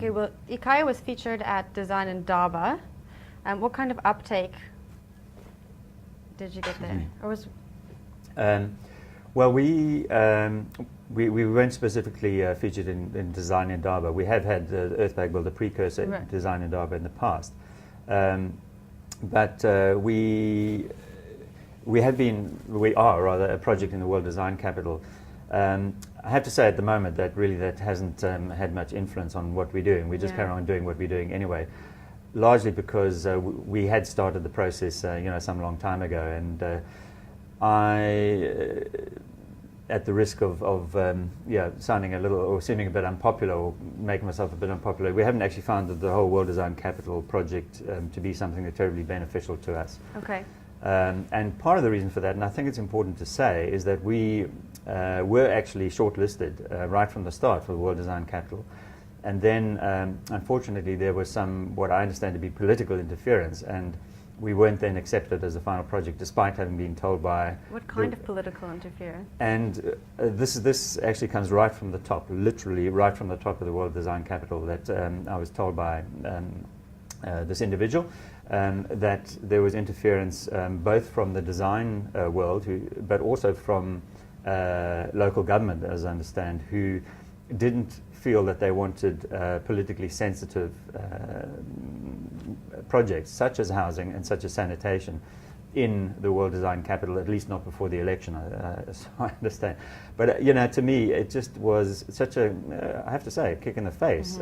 Okay, well, eKhaya was featured at Design in Durban. What kind of uptake did you get there? Or was Well, we weren't specifically featured in Design in Durban. We have had the Earthbag Builder precursor Right. Design in Durban in the past. But we are rather a project in the World Design Capital. I have to say at the moment that really that hasn't had much influence on what we're doing. We just carry on doing what we're doing anyway, largely because we had started the process, some long time ago, and at the risk of sounding a little or seeming a bit unpopular or making myself a bit unpopular, we haven't actually found that the whole World Design Capital project to be something that's terribly beneficial to us. okay? And part of the reason for that, and I think it's important to say, is that we were actually shortlisted right from the start for the World Design Capital. And then, unfortunately, there was some, what I understand to be political interference, and we weren't then accepted as the final project, despite having been told by... What kind of political interference? And this actually comes right from the top, literally right from the top of the World Design Capital, that I was told by this individual that there was interference both from the design world, but also from local government, as I understand, who didn't feel that they wanted politically sensitive projects such as housing and such as sanitation in the World Design Capital, at least not before the election, so I understand. But to me, it just was such a, I have to say, a kick in the face,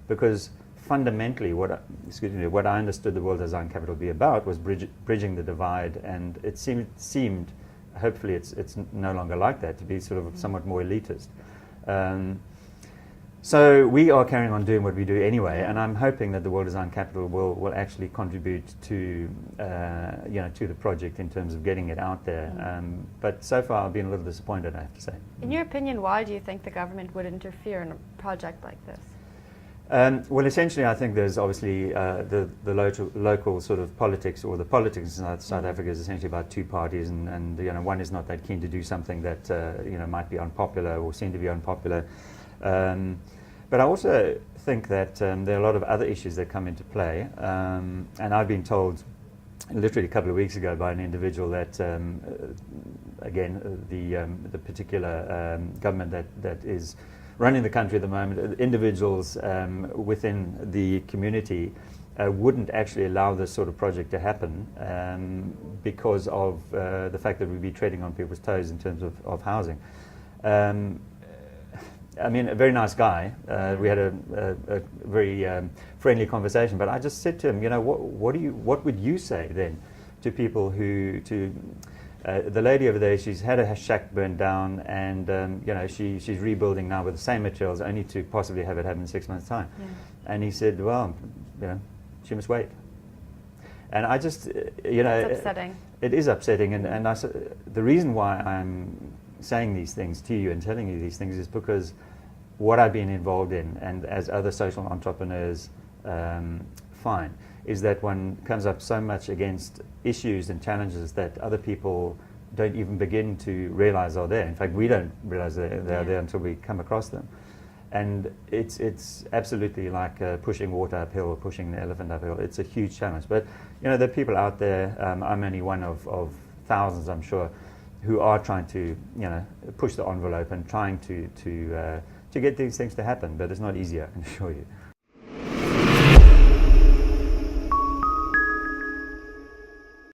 because fundamentally, what I understood the World Design Capital to be about was bridging the divide, and it seemed, hopefully it's no longer like that, to be sort of somewhat more elitist. So we are carrying on doing what we do anyway, and I'm hoping that the World Design Capital will actually contribute to to the project in terms of getting it out there. But so far I've been a little disappointed, I have to say. In your opinion, why do you think the government would interfere in a project like this? Well, essentially, I think there's obviously the local sort of politics, or the politics in South Africa is essentially about two parties, and one is not that keen to do something that might be unpopular or seem to be unpopular. But I also think that there are a lot of other issues that come into play, and I've been told literally a couple of weeks ago by an individual that again the particular government that is running the country at the moment, individuals within the community wouldn't actually allow this sort of project to happen because of the fact that we'd be treading on people's toes in terms of housing. I mean, a very nice guy. We had a very friendly conversation, but I just said to him, what would you say then to people who, the lady over there, she's had a shack burned down, and she's rebuilding now with the same materials, only to possibly have it happen in 6 months' time. Yeah. And he said, well, she must wait. And I just, It's upsetting. It is upsetting, and the reason why I'm saying these things to you and telling you these things is because what I've been involved in, and as other social entrepreneurs find, is that one comes up so much against issues and challenges that other people don't even begin to realize are there. In fact, we don't realize they're there until we come across them. And it's absolutely like pushing water uphill or pushing the elephant uphill. It's a huge challenge. But there are people out there, I'm only one of thousands, I'm sure, who are trying to push the envelope and trying to get these things to happen. But it's not easy, I can assure you.